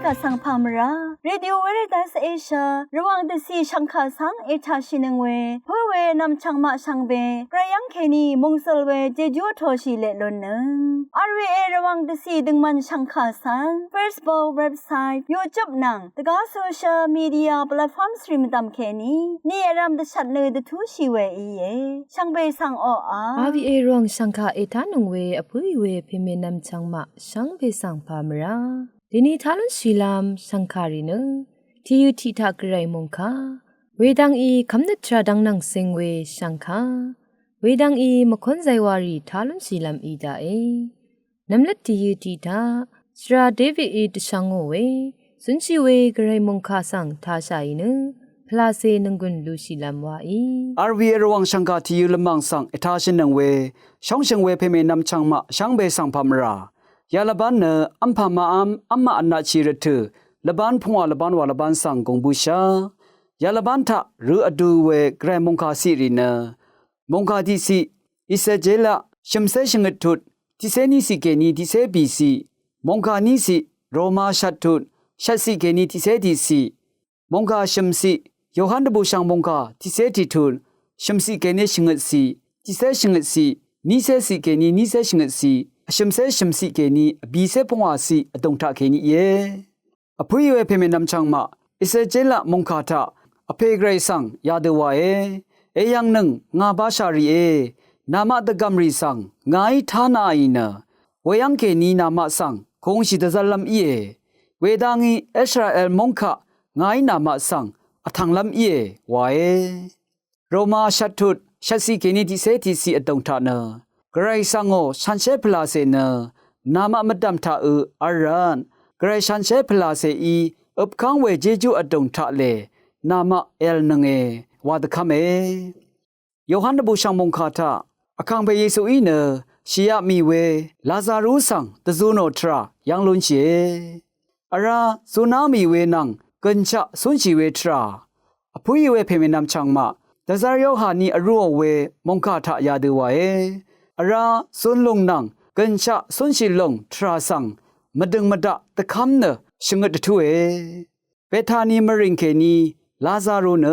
กะสังพามราเรดิโอเวเรตัสเอเชียระวังเดซีชังคาสังเอชาชินึงเวเพื่อเวนำชังมาชังเบกระยังเคนีมงสลเวเจจูโทชิเลลนนึงอาร์วีเอระวังเดซีดึงมันชังคาสัง Facebook เว็บไซต์ YouTube นังตะกาโซเชียลมีเดียแพลตฟอร์มสตรีมตามเคนีนี่รำเดชัดเลยเดทูชีเวอีเยชังเบสังออา RVA รองชังคาเอทานุงเวอพุยเวเพเมนำชังมาชังเบสังพามราดินีทาลุนชีลามชังคารีนึทียูทีทากรายมงคาเวดังอีคำนึกทราดังนังเซงเวชังคาเวดังอีมคอนไซวารีทาลุนชีลามอีดาเอนำเล็ดทียูทีทาสราเดวิดอีดชังโอเวสุนชีเวกรายมงคาสังทาชายนึพลาเซนังกุนลูชีลามวาอี RVA ระวังชังกาที่ยูละมังสังเอทาชินังเวช่องเชงเวเพเมนำชังมาช่างเบสังพามรายาละบันเนอัมพามาอัมมาอันนาชีรเถละบันพงวาละบันวาละบันสังกงบูชายาละบันทะหรืออดูเวแกรมงคาสิริเนมงคาที่สิอิเซเจละชิมเซชงดทุดที่เซนิสิเกนีที่เซบีสิมงคานิสิโรมาชัดทุดชัดสิเกนีที่เซดีสิมงคาชิมสิโยฮันดบูชังมงคาที่เซติทุนชิมสิเกเนชิงดสีที่เซชิงดสีนิเซสิเกนีนิเซชิงดสีชิมสิเกนีบีเซพงวาสีอตงทาเกนีเยอพุยเวเพเมนำชังมาอิเซเจละมงคาทาอเพเกรซังยาเดวาเอยังนึงงาบาชารีนามาตะกัมรีสังงายทานาอินะเวยังเกนีนามาสังคงชิตะซัลลัมเอเวดังอีอิสราเอลมงคางายนามาสังอทังลัมเอวาโรมาชัดทุดชัดสิเกนีที่เซติสีอตงทานะกรายสังโอชันเชพลาเซนะนามะมดัมทาอารันกรายชันเชพลาเซอีอุบคังเวเจจูอตงทาเลนามะเอลนังวาดคัมโยฮันดบูชังมงคาทาอคังเบเยซูอีเนชียมีเวลาซารูสังตะซูโนทรายังลุนเชอาราซูนามีเวนังกัญชะสุนชีเวทราอพุยเวเพเมนำชังมาดาซาริโอฮานีอรัวเวมงคาทายาเดวาอาราสุนลงนังกัญชะสุนชีลงทราสังมดึงมดะตะคำเนชงดทุเปทานีมริงเคนีลาซารูเน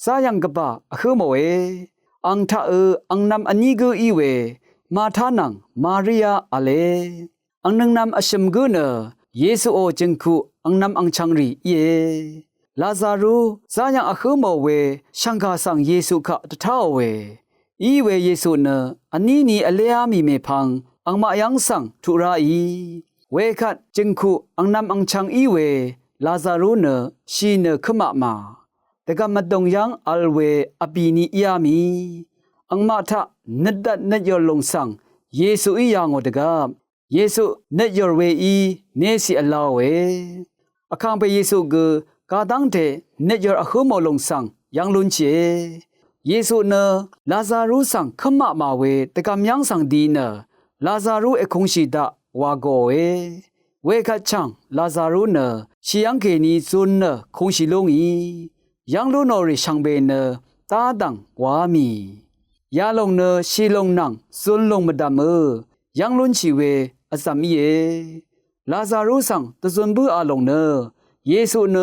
ซายังกบะอคือโมอังทาอังนำอันนี้กูอีเวมาทานังมาริยาอเลอังนังนำอชมกูเนเยซูโอจึงคูอังนำอังชังรีเยลาซารูซายังอคือโมเวชังกาสังเยซูขะตะท้าเวอีเวเยซูเนอันนี้นี่อเลอามีเมพังอังมายังสังทุราอีเวคัดจึงคูอังนำอังชังอีเวลาซารูเนชีเนขมะมาแต่ก็มาดงยังอัลเวอปีนียามีอังมาทะนัดดัดนัดยอลงสังเยซูอียังอดกาเยซูนัดยอเวอีเนสิอลาเวอคังไปเยซูกกาดังเทนัดยออะคือมอลงสังยังลุนเชเยซูเนลาซารูสังขมะมาเวแต่ก็ยังสังดีเนลาซารูเอคงชิดาวาโกเวคัดชังลาซารูเนชียังเกนีซุนเนคงชิลงอียังลุนอริชังเบเนตาดังวามียาลงเนชีลงนังซุนลงมดามยังลุนชีเวอสามีลาซารูสังตะซุนบูอาลงเนเยซูเน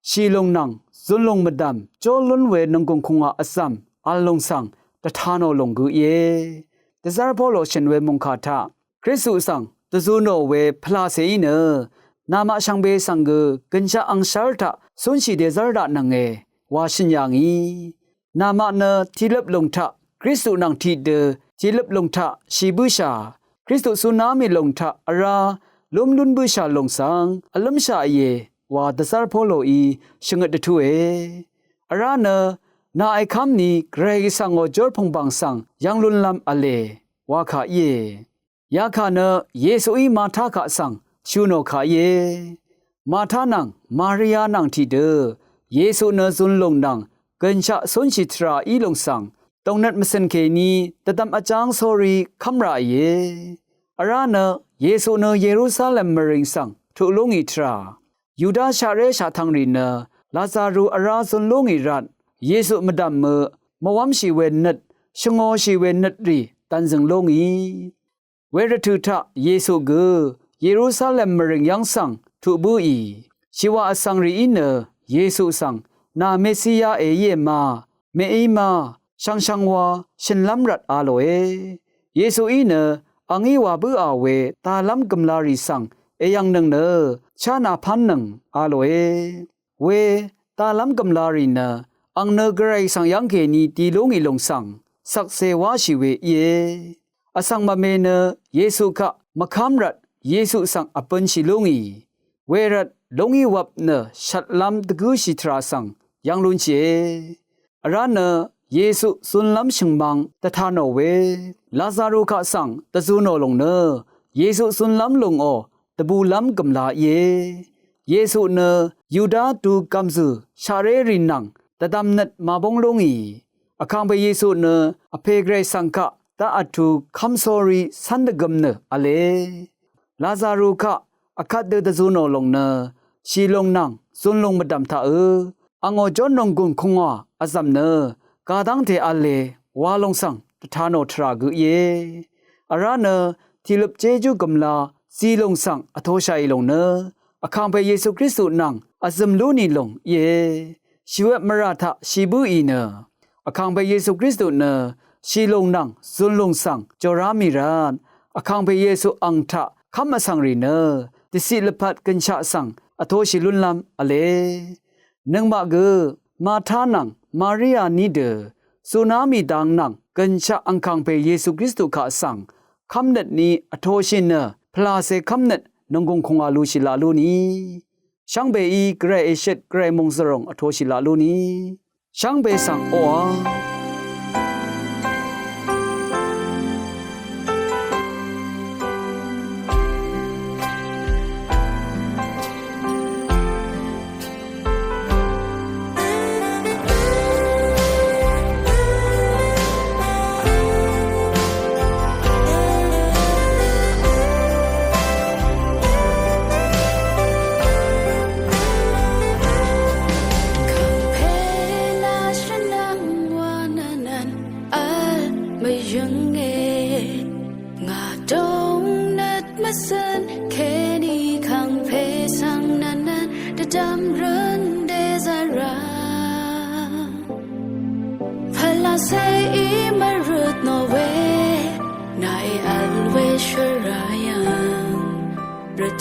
ชีลงนังซุนลงมดามโจลุนเวนงกงคงอาอสัมอาลงสังตะทานอลงกุเยตะซาร์พอโลเชนเวมงคาทาคริสตุสังตะซุนโนเวพลาเซอีเนนามาชังเบสังเกกัญชาอังชาร์ทาสุนชีเดซาร์ดานังวาชินยังอีนามาเนทิลบลงทะคริสตุนังทีเดทิลบลงทะชีบุชาคริสตุสุนามิลงทะอาราลุมลุนบุชาลงสังอลัมชาเยวาดซาร์พอโลอีชงดทุอาราเนนาไอคัมนีเกรกสังโอจอร์พงบังสังยังลุนลำอเลวาคาเยยาคาเนเยซูอีมาทาคาสังชูโนคาเยมาทานังมาริยานังทีเดเยซูเนซุนลงนังกัญชะสุนชิตราอีลงสังตรงนั้นมสันเคนีตะตำอาจางโซรีคัมราเยอาราเนเยซูเนเยรูซาเล็มมริงสังทุลุงอิทรายูดาชาเรชาทังรีเนลาซารูอาราซุนลุงอิรัตเยซูมดัมมวัมชีเวนัดชงโอชีเวนัดรีตันซึงลงอีเวรทุทะเยซูเกเยรูซาเล็มมริงยังสังทุบูอี ชีวาอสังรีอินเนเยซูสังนาเมสิยาเอเยมาเมอีมาชังวาชินลัมรัดอาโลเอเยซูอินเนอังอีวาบืออาเวตาลัมกำลารีสังเอยังนึงเนชานาพันนึงอาโลเอเวตาลัมกำลารีเนอังเนกไรสังยังเกนีตีลงอีลงสังสักเซวาชิเวเยอสังมาเมเนเยซูคะมะคามรัดเยซูสังอปันชิลงอีเวรัดลงอีวับเนชัดลัมตะกูชิทราสังยังลุนเชอราเนเยซูสุนลัมชิงมังตะทานอเวลาซารุคะสังตะซูโนลงเนเยซูสุนลัมลงอตะบูลัมกำลาเยเยซูเนยูดาตูกัมซืชาเรรินังตะดำนัดมาบงลงอีอคังไปเยซูเนอเพเกรสังคะตาอัตุคัมซอรีสันดกมเนอะเลลาซารุคะอคัดเดตะซูโนลงเนชีลงนังซุนลงมะดำทาอังอจอนนงกุนคงวาอะซัมเนกาดังเทอะเลวาลงสังตทานอทรากุเยอะระเนทีลบเจจูกำลาซีลงสังอโทชัยลงเนอคังไปเยซูคริสต์นังอะซัมลูนีลงเยชีวะมราทะชีบุอีเนอคังไปเยซูคริสต์เนชีลงนังซุนลงสังจอรามิรานอคังไปเยซูอังทะคัมมะสังรีเนติสิลพัดกัญชะสังอโทชิลุนลัมอะเลนังมะเกมาทานังมาริยานีเดสุนามีดังนังกัญชะอังคังไปเยซูคริสต์คะสังคำนัดนี้อโทชินเนพลาเซคำนัดนงกงคงอาลูชิลาลูนีช่างเบอีเกรเอเชตเกรมงสรงอโทชิลาลูนีช่างเบสังโอ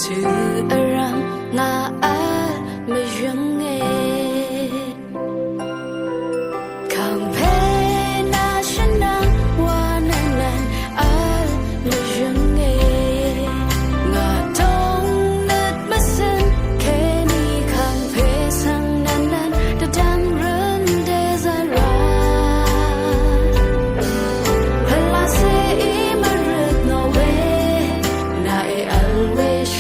to around nga a me jung e campaign national one and a me jung e nga dong net masen kenny campaign sang nan nan the dam run days are pala say my road no way na I always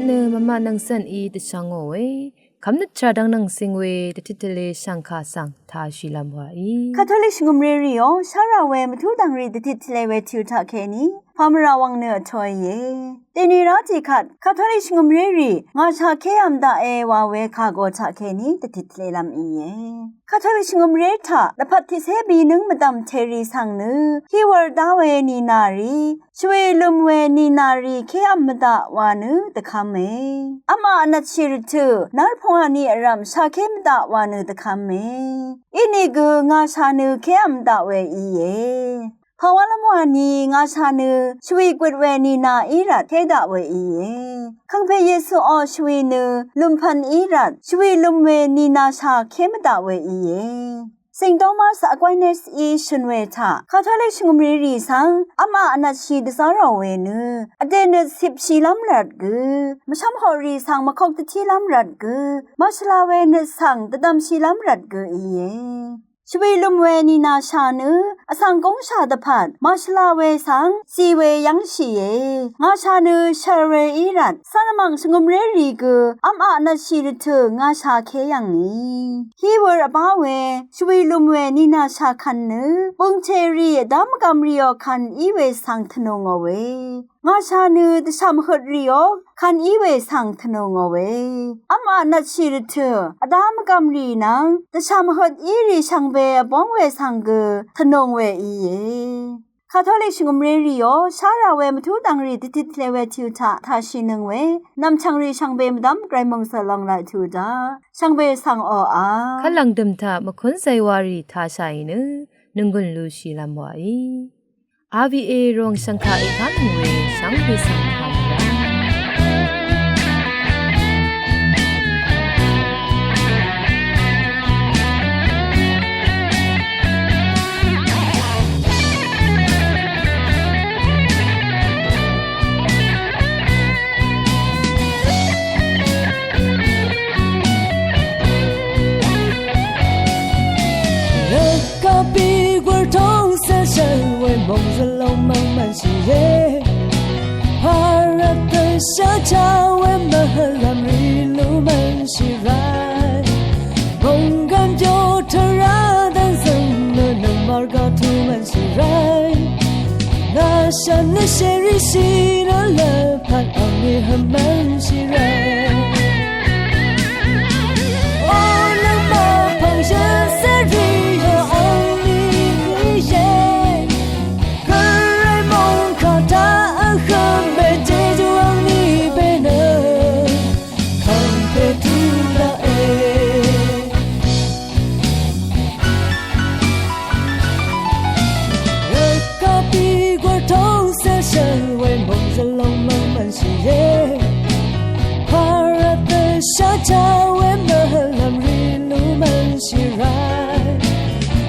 เลมะมะนังสันอีตะชังโอเวคำนึกชาดังนังสิงเวตะทิตะเลสังคาสังทาชิลัมวาอี คาทอลิกงุมเรริโอชาราเวมทุดังรีติทเลเวทิวทาเคนีพามราวังเนอทอยเยเตนีราจิคัดคาทอลิกงุมเรริงาชาเคอัมดาเอวาเวคาโกชาเคนีติทเลลัมอีเยคาทอลิกงุมเรทาละพัดทิเซบีนึงมะดัมเทรีสังเนฮีวอร์ดาเวนีนารีชเวลุมเวนีนารีเคอัมมดาวานึตะคาเมอะมาอนัตชิรตุนาร์พงานีอรัมชาเคมดาวานึตะคาเมอินีกงาชานึเคอัมดาเวอีเยภาวะละมวานีงาชานึชวีกวดเวนีนาอีรัดเทดาเวอีเยคังเพเยซูออชวีนึลุมพันอีรัดชวีลุมเวนีนาชาเคมดาเวอีเยสิงโตมาสากวยเนสอีชนเวทาคาทอลิกงุมรีรีสังอามาอนัตชีดซารเวนึอเดน10ชีลัมรัดกึมะชัมฮอรีสังมะคอกตะชีลัมรัดกึมะชลาเวนสังตะดัมชีลัมรัดกึอีเยชวีลุมเวนีนาชานึอสังกงชาตะพัดมาชลาเวสังซีเวยังชีเยงาชานึชาเรอีรัดสารมังสงุมเรรีกึอัมอานาชีรเถงาชาเคยังนี้ฮีเวอร์อบาเวชวีลุมเวนีนาชาคันนึปุงเทรีดามกัมริโอคันอีเวสังทนงเวงาชานึตะชามหดริโอคันอีเวสังทนงเวอัมอานาชีรเถอดามกัมรีนังตะชามหดอีรีชังเวบองเวสังกึทนงเวอีเยคาทอลิกงุมเรริโอชาราเวมทุดังรีติทเลเวทิวทาทาชินึงเวนำชังรีชังเบมดัมไกรมงสลองไลทูดาชังเบสังออา ခလန်ဒမ်တာမခွန်းဆိုင်ဝါရီထားဆိုင်နနငွန်းလူရှိလမ်ဝါဤ RVA ရောင်စံခါအိခါငွေစံပိစံဟာမရာ梦着浪漫漫喜悦，花儿的小桥为满河蓝绿路满喜来，梦感就突然诞生了能马儿高土满喜来，那山的斜日西的了盼望你很满喜来，哦能马旁人在日有爱你耶。小桥为满蓝绿路满喜来，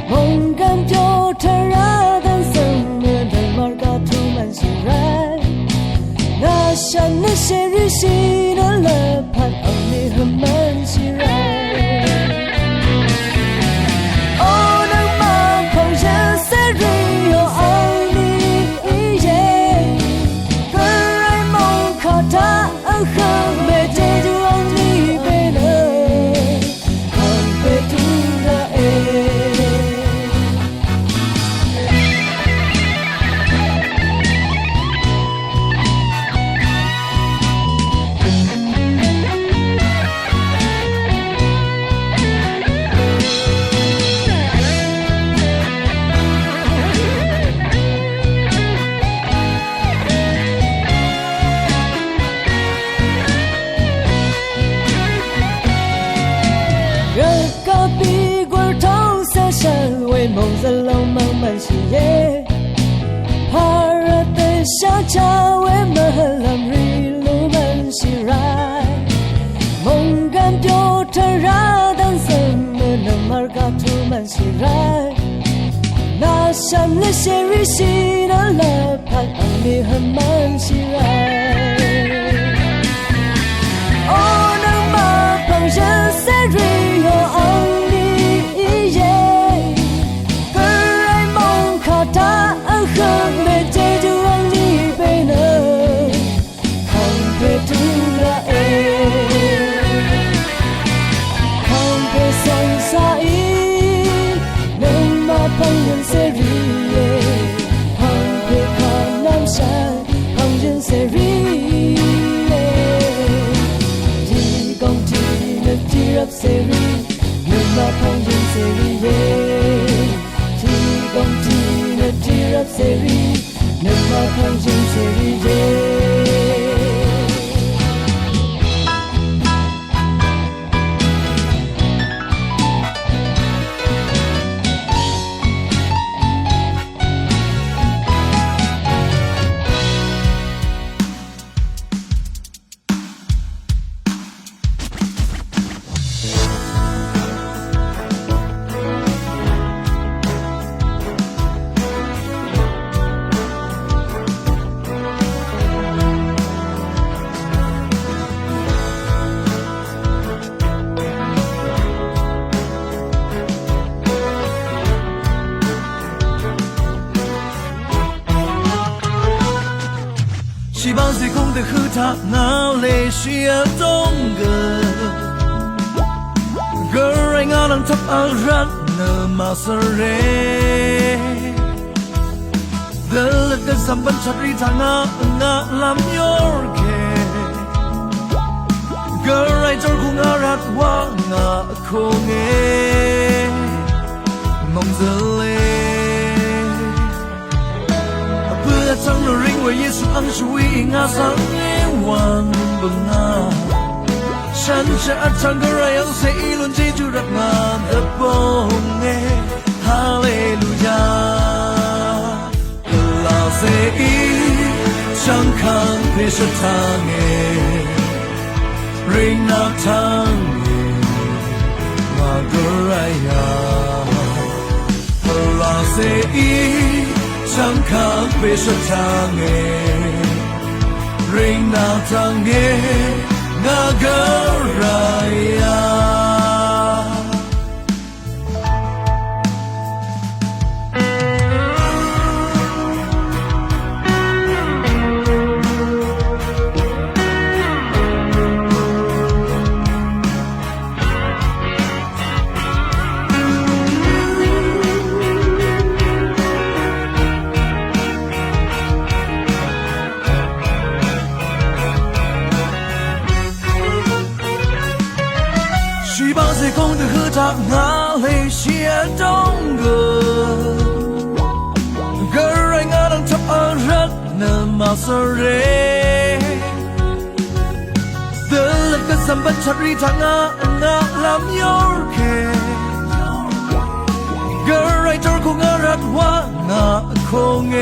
梦感就突然诞生了人马儿高土满喜来，那山的斜日西的了盼望你很满喜来，哦能马旁人在日有爱你耶，个爱梦靠他很美这就梦在浪漫满喜悦，花儿的小桥为满蓝绿路满喜来，梦感就突然诞生了能马儿高土满喜来，那山的斜日西的了盼望你很满喜来，哦能马旁人在日有爱你耶。他很美，这就让你被呢，看别图了哎。山旁人谁人？提供提的提入谁人？那么旁人谁人？提供提的提入谁人？那么旁人谁人？希望随空的和他那里需要懂个个人阿能他阿然那马瑟雷的了个三班查里他那lam yorke个人做空阿然哇那空诶梦子嘞唱的人为耶稣昂首为阿桑耶万本啊，山下唱歌来让谁一轮记住让阿的梦哎，哈利路亚，拉谁唱看别说唱哎，人那唱哎，马格来呀，拉谁。唱看别说唱诶，人那唱诶那个来呀。希望随空的和他哪里写动个个人阿能他阿人那马瑟雷的了个三班查里他那lam yorke个人做空阿人哇那空诶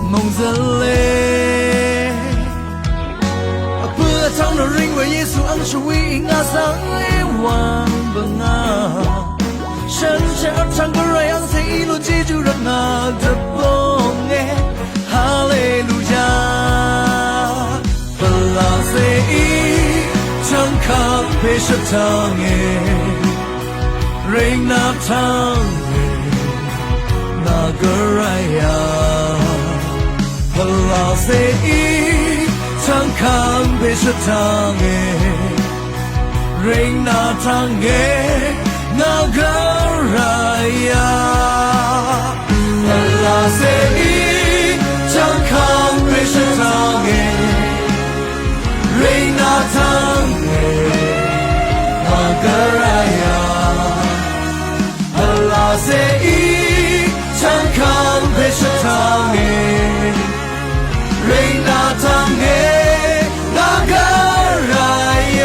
梦子嘞。唱的人为耶稣昂首为阿桑耶万本啊，山下唱歌来让谁一路记住让阿的梦哎，哈利路亚，本拉谁唱卡配上唱哎，人那唱哎，那个来呀，本拉谁。唱看别说唱诶，人那唱诶那个来呀，拉谁唱看别说唱诶，人那唱诶那个来呀，拉谁唱看别说唱诶。人那唱诶那个来呀，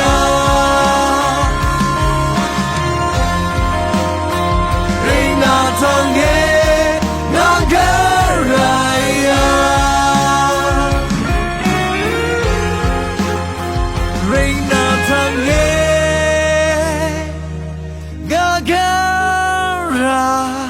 人那唱诶那个来呀，人那唱诶那个来。